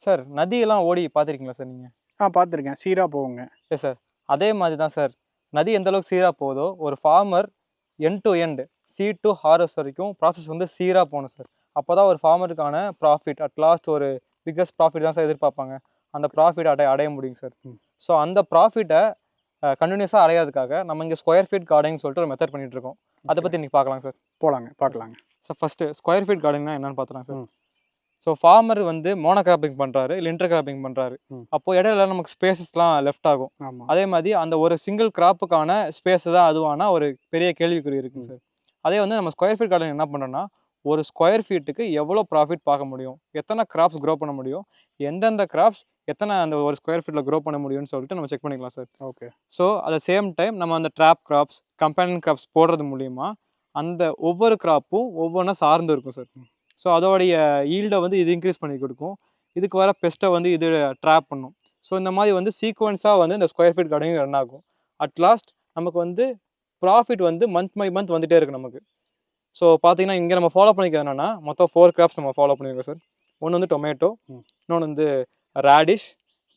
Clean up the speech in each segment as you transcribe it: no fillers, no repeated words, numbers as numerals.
Sir நதியெல்லாம் ஓடி பார்த்துருக்கீங்களா sir நீங்கள்? பார்த்துருக்கேன். சீராக போகுங்க. Yes sir. அதே மாதிரி தான் சார். நதி எந்த அளவுக்கு சீராக போகுதோ ஒரு farmer end to end seed to harvest வரைக்கும் ப்ராசஸ் வந்து சீராக போகணும் சார். அப்போ தான் ஒரு ஃபார்மருக்கான ப்ராஃபிட் அட் லாஸ்ட் ஒரு பிக்கஸ்ட் ப்ராஃபிட் தான் சார் எதிர்பார்ப்பாங்க. அந்த ப்ராஃபிட் அடைய முடியும் சார். ஸோ அந்த ப்ராஃபிட்டை கண்டினியூஸாக அடையாதுக்காக நம்ம இங்கே ஸ்கொயர் ஃபீட் கார்டனிங் சொல்லிட்டு ஒரு மெத்தட் பண்ணிட்டு இருக்கோம். அதை பற்றி இன்றைக்கி பார்க்கலாம் சார். பார்க்கலாங்க சார். ஃபஸ்ட்டு ஸ்கொயர் ஃபீட் கார்டனிங்னா என்னென்னு பார்த்துலாம் சார். ஸோ ஃபார்மர் வந்து மோனோ கிராப்பிங் பண்ணுறாரு இல்லை இன்டர் கிராப்பிங் பண்ணுறாரு. அப்போ இடையில நமக்கு ஸ்பேசஸ்லாம் லெஃப்ட் ஆகும். அதே மாதிரி அந்த ஒரு சிங்கிள் கிராப்புக்கான ஸ்பேஸ் தான் அதுவானா ஒரு பெரிய கேள்விக்குறி இருக்குங்க சார். அதே வந்து நம்ம ஸ்கொயர் ஃபீட் கார்டன் என்ன பண்ணுறோன்னா ஒரு ஸ்கொயர் ஃபீட்டுக்கு எவ்வளோ ப்ராஃபிட் பார்க்க முடியும், எத்தனை கிராப்ஸ் க்ரோ பண்ண முடியும், எந்தெந்த கிராப்ஸ் எத்தனை அந்த ஒரு ஸ்கொயர் ஃபீட்டில் க்ரோ பண்ண முடியும்னு சொல்லிட்டு நம்ம செக் பண்ணிக்கலாம் sir. Okay. So at same time நம்ம அந்த ட்ராப் கிராப்ஸ் கம்பேனியன் கிராப்ஸ் போடுறது மூலிமா அந்த ஒவ்வொரு கிராப்பும் ஒவ்வொன்றா சார்ந்து இருக்கும் சார். ஸோ அதோடைய ஈல்டை வந்து இது இன்க்ரீஸ் பண்ணி கொடுக்கும். இதுக்கு வர பெஸ்ட்டை வந்து இது ட்ராப் பண்ணும். ஸோ இந்த மாதிரி வந்து சீக்வன்ஸாக வந்து இந்த ஸ்கொயர் ஃபீட் கார்டனிங் ரன் ஆகும். அட் லாஸ்ட் நமக்கு வந்து ப்ராஃபிட் வந்து மந்த் பை மந்த் வந்துகிட்டே இருக்குது நமக்கு. ஸோ பார்த்தீங்கன்னா இங்கே நம்ம ஃபாலோ பண்ணிக்கிறது என்னென்னா மொத்தம் 4 கிராப்ஸ் நம்ம ஃபாலோ பண்ணியிருக்கோம் சார். ஒன்று வந்து டொமேட்டோ, இன்னொன்று வந்து ரேடிஷ்,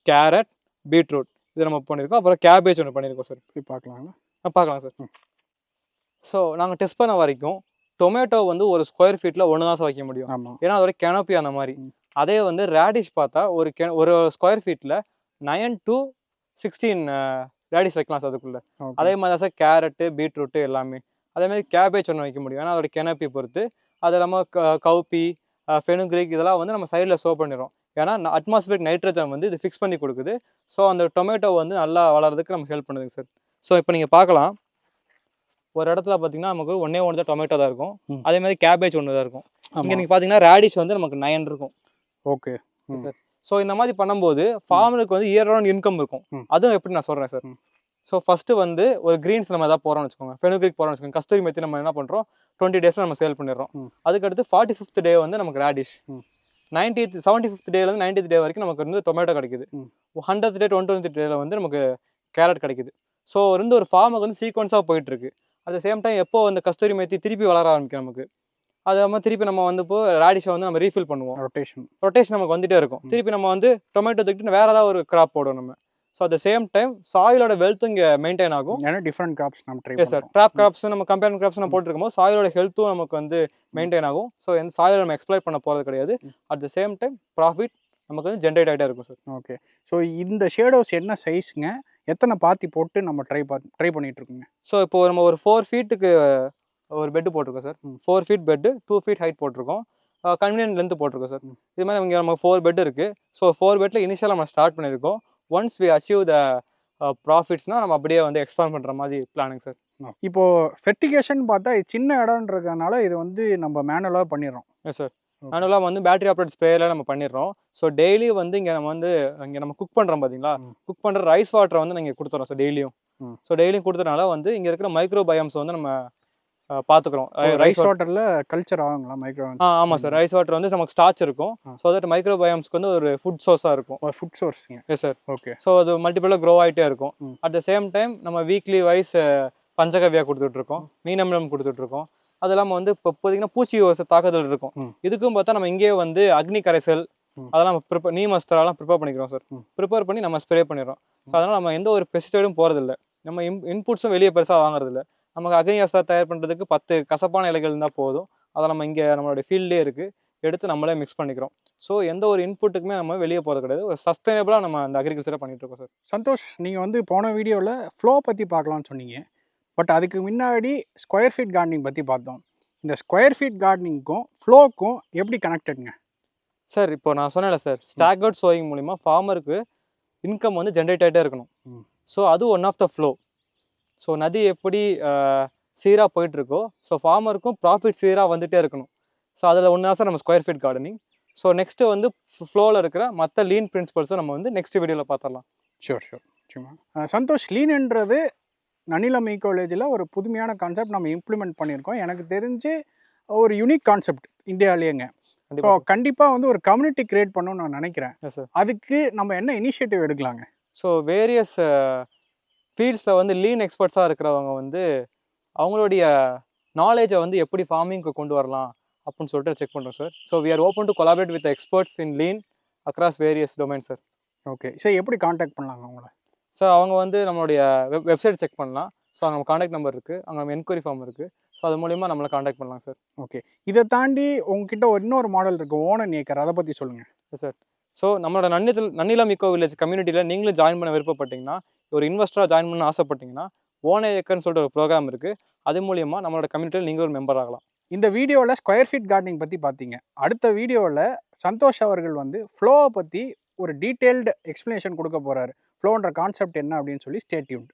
கேரட், பீட்ரூட் இது நம்ம பண்ணியிருக்கோம். அப்புறம் கேபேஜ் ஒன்று பண்ணியிருக்கோம் சார். போய் பார்க்கலாங்களா? பார்க்கலாம் சார். ஸோ நாங்கள் டெஸ்ட் பண்ண வரைக்கும் டொமேட்டோ வந்து ஒரு ஸ்கொயர் ஃபீட்டில் ஒன்று தான் வைக்க முடியும். ஏன்னா அதோட கெனோப்பி அந்த மாதிரி. அதே வந்து ரேடிஷ் பார்த்தா ஒரு ஸ்கொயர் ஃபீட்டில் 9 to 16 ரேடிஷ் வைக்கலாம் சார் அதுக்குள்ளே. அதே மாதிரி தான் சார் கேரட்டு, பீட்ரூட்டு எல்லாமே. அதேமாதிரி கேபேஜ் ஒன்று வைக்க முடியும். ஏன்னா அதோட கெனோப்பி பொறுத்து அது நம்ம கவுப்பி, ஃபெனுக்ரிக் இதெல்லாம் வந்து நம்ம சைடில் ஷோ பண்ணிடுறோம். ஏன்னா அட்மாஸ்பியரிக் நைட்ரஜன் வந்து இது ஃபிக்ஸ் பண்ணி கொடுக்குது. ஸோ அந்த டொமேட்டோ வந்து நல்லா வளர்றதுக்கு நமக்கு ஹெல்ப் பண்ணுதுங்க சார். ஸோ இப்போ நீங்கள் பார்க்கலாம் ஒரு இடத்துல பார்த்தீங்கன்னா நமக்கு ஒன்றே தான் டொமேட்டோ தான் இருக்கும். அதே மாதிரி கேபேஜ் ஒன்று தான் இருக்கும். இங்கே நீங்கள் பார்த்தீங்கன்னா ரேடிஷ் வந்து நமக்கு 9 இருக்கும். Okay sir. ஸோ இந்த மாதிரி பண்ணும்போது ஃபார்மருக்கு வந்து இயர் ரவுண்ட் இன்கம் இருக்கும். அதுவும் எப்படி நான் சொல்கிறேன் சார். ஸோ ஃபஸ்ட்டு வந்து ஒரு க்ரீன்ஸ் நம்ம எதாவது போகிறோம்னு வச்சுக்கோங்க, ஃபெனுக்ரிக் போகிறோம்னு வச்சுக்கோங்க, கஸ்தூரி மெத்தி நம்ம என்ன பண்ணுறோம் 20 டேஸில் நம்ம சேல் பண்ணிடுறோம். அதுக்கடுத்து 45th டே வந்து நமக்கு ரேடிஷ், 75th டேலேருந்து 90th டே வரைக்கும் நமக்கு வந்து டொமேட்டோ கிடைக்குது, 100th டே 20th டேல வந்து நமக்கு கேரட் கிடைக்குது. ஸோ வந்து ஒரு ஃபார்முக்கு வந்து சீக்வன்ஸாக போயிட்டுருக்கு. அட் த சேம் டைம் எப்போ அந்த கஸ்தூரி மெத்தி திருப்பி வளர ஆரம்பிக்கும் நமக்கு, அது நம்ம திருப்பி நம்ம வந்து இப்போ ரேடிஷை வந்து நம்ம ரீஃபில் பண்ணுவோம். ரொட்டேஷன் நமக்கு வந்துகிட்டே இருக்கும். திருப்பி நம்ம வந்து டொமேட்டோ தூக்கிட்டு வேறு ஏதாவது ஒரு கிராப் போடுவோம் நம்ம. So at the same time சாயிலோட வெல்த்தும் இங்கே மெயின்டைன் ஆகும். ஏன்னா டிஃப்ரெண்ட் கிராப்ஸ் நம்ம ட்ரை சார் ட்ராப் கிராப்ஸ் நம்ம கம்பேர் கிராப்ஸ் நம்ம போட்டுருக்கும் போது சாயிலோட ஹெல்த்தும் நமக்கு வந்து மெயின்டைன் ஆகும். ஸோ எந்த சாயில் நம்ம எக்ஸ்ப்ளாய்ட் பண்ண போகிறது கிடையாது. At the same time profit நமக்கு வந்து ஜென்ரேட் ஆகிட்டே இருக்கும் சார். ஓகே. ஸோ இந்த ஷேடோஸ் என்ன சைஸுங்க, எத்தனை பாத்தி போட்டு நம்ம ட்ரை பண்ணிட்டு இருக்கோங்க? ஸோ இப்போ நம்ம ஒரு 4 ஃபீட்டுக்கு ஒரு பெட்டு போட்டிருக்கோம் sir. 4 feet bed 2 feet height போட்டிருக்கோம். கன்வீனியன்ட் லென்த் போட்டிருக்கோம் சார். இது மாதிரி இங்கே நம்ம 4 பெட் இருக்குது. ஸோ 4 பெட்டில் இனிஷியலாக நம்ம ஸ்டார்ட் பண்ணியிருக்கோம். ஒன்ஸ் வி அச்சீவ் த ப்ராஃபிட்ஸ்னால் நம்ம அப்படியே வந்து எக்ஸ்பாண்ட் பண்ணுற மாதிரி பிளானிங் சார். இப்போது ஃபெர்டிகேஷன் பார்த்தா இது சின்ன இடம்ன்றதுனால இது வந்து நம்ம மேனுவலாக பண்ணிடுறோம். Yes sir. மேனுவலாக வந்து பேட்டரி ஆப்ரேட் ஸ்ப்ரேயரில் நம்ம பண்ணிடுறோம். ஸோ டெய்லி வந்து இங்கே நம்ம குக் பண்ணுறோம் பார்த்தீங்களா, குக் பண்ணுற ரைஸ் வாட்டரை வந்து நீங்கள் கொடுத்துறோம் சார் டெய்லியும். ஸோ டெய்லியும் கொடுத்ததுனால வந்து இங்கே இருக்கிற மைக்ரோ பயோம்ஸ் வந்து நம்ம பார்த்துக்குறோம். ரைஸ் வாட்டரில் கல்ச்சர் ஆகுங்களா மைக்ரோ? ஆமாம் சார். ரைஸ் வாட்டர் வந்து நமக்கு ஸ்டார்ச் இருக்கும். ஸோ தட் மைக்ரோ பயோம்ஸ்க்கு வந்து ஒரு ஃபுட் சோர்ஸாக இருக்கும். ஃபுட் சோர்ஸுங்க. Yes sir. ஓகே. ஸோ அது மல்டிபிளாக க்ரோ ஆகிட்டே இருக்கும். அட் த சேம் டைம் நம்ம வீக்லி வைஸ் பஞ்சகவ்யா கொடுத்துட்ருக்கோம், மீனமிலம் கொடுத்துட்ருக்கோம். அது இல்லாமல் வந்து இப்போ பார்த்தீங்கன்னா பூச்சி தாக்குதல் இருக்கும். இதுக்கும் பார்த்தா நம்ம இங்கேயே வந்து அக்னி கரைசல் அதெல்லாம் நம்ம நீம் அஸ்திராலாம் ப்ரிப்பேர் பண்ணிக்கிறோம் சார். ப்ரிப்பேர் பண்ணி நம்ம ஸ்ப்ரே பண்ணிடுறோம். ஸோ அதனால் நம்ம எந்த ஒரு பெஸ்டிசைடும் போகிறதில்ல, நம்ம இன்புட்ஸும் வெளியே பெருசாக வாங்குறதில்ல. நமக்கு அக்னி அஸ்திரா தயார் பண்ணுறதுக்கு 10 கசப்பான இலைகள் இருந்தால் போதும். அதை நம்ம இங்கே நம்மளுடைய ஃபீல்ட்லேயே இருக்குது, எடுத்து நம்மளே மிக்ஸ் பண்ணிக்கிறோம். ஸோ எந்த ஒரு இன்புட்டுக்குமே நம்ம வெளியே போகிறது கிடையாது. ஒரு சஸ்டைனபிளாக நம்ம அந்த அக்ரிகல்ச்சரை பண்ணிகிட்ருக்கோம் சார். சந்தோஷ், நீங்கள் வந்து போன வீடியோவில் ஃப்ளோ பற்றி பார்க்கலான்னு சொன்னீங்க. பட் அதுக்கு முன்னாடி ஸ்கொயர் ஃபீட் கார்டனிங் பற்றி பார்த்தோம். இந்த ஸ்கொயர் ஃபீட் கார்டனிங்க்கும் ஃப்ளோக்கும் எப்படி கனெக்டடுங்க சார்? இப்போ நான் சொன்னேன்ல சார், ஸ்டாக்அவுட் சோயிங் மூலிமா ஃபார்மருக்கு இன்கம் வந்து ஜென்ரேட் ஆகிட்டே இருக்கணும். ஸோ அது one of the flow. So நதி எப்படி சீராக போயிட்டுருக்கோ, ஸோ ஃபார்மருக்கும் ப்ராஃபிட் சீராக வந்துகிட்டே இருக்கணும். ஸோ அதில் ஒன்று தான் சார் நம்ம square feet gardening. So next வந்து ஃப்ளோவில் இருக்கிற மற்ற லீன் பிரின்சிபல்ஸை நம்ம வந்து நெக்ஸ்ட் வீடியோவில் பார்த்துடலாம். ஷூர். சந்தோஷ், லீன்ன்றது நனிலம் ஈகோ வில்லேஜில் ஒரு புதுமையான கான்செப்ட் நம்ம இம்ப்ளிமெண்ட் பண்ணியிருக்கோம். எனக்கு தெரிஞ்சு ஒரு யூனிக் கான்செப்ட் இந்தியாவிலேயேங்க. ஸோ கண்டிப்பாக வந்து ஒரு கம்யூனிட்டி கிரியேட் பண்ணணும்னு நான் நினைக்கிறேன். அதுக்கு நம்ம என்ன இனிஷியேட்டிவ் எடுக்கலாங்க? ஸோ வேரியஸ் ஃபீல்ட்ஸில் வந்து லீன் எக்ஸ்பர்ட்ஸாக இருக்கிறவங்க வந்து அவங்களுடைய நாலேஜை வந்து எப்படி ஃபார்மிங்க்கு கொண்டு வரலாம் அப்படின்னு சொல்லிட்டு செக் பண்ணுறோம் sir. So we are open to collaborate with experts in lean across various domain sir. Okay sir, எப்படி காண்டாக்ட் பண்ணலாங்க உங்களை? சார் அவங்க வந்து நம்மளுடைய வெப்சைட் செக் பண்ணலாம். ஸோ அங்கே நம்ம காண்டாக்ட் நம்பர் இருக்குது, அங்கே நம்ம என்கொயரி ஃபார்ம் இருக்குது. ஸோ அது மூலிமா நம்மளை காண்டாக்ட் பண்ணலாம் சார். ஓகே, இதை தாண்டி உங்ககிட்ட இன்னொரு மாடல் இருக்குது, ஓணன் ஏக்கர், அதை பற்றி சொல்லுங்கள். சார் ஸோ நம்மளோட நன்னிலம் ஈக்கோ வில்லேஜ் கம்யூனிட்டியில் நீங்களும் ஜாயின் பண்ண விருப்பப்பட்டீங்கன்னா, ஒரு இன்வெஸ்டராக ஜாயின் பண்ண ஆசைப்பட்டீங்கன்னா, ஓன ஏக்கர்னு சொல்லிட்டு ஒரு ப்ரோக்ராம் இருக்குது. அது மூலிமா நம்மளோட கம்யூனிட்டியில் நீங்கள் ஒரு மெம்பர் ஆகலாம். இந்த வீடியோவில் ஸ்கொயர் ஃபீட் கார்டனிங் பற்றி பார்த்தீங்க. அடுத்த வீடியோவில் சந்தோஷ் அவர்கள் வந்து ஃப்ளோவை பற்றி ஒரு டீட்டெயில்டு எக்ஸ்ப்ளனேஷன் கொடுக்க போகிறாரு. ஃப்ளோன்ற கான்செப்ட் என்ன அப்படின்னு சொல்லி ஸ்டே டியூன்ட்.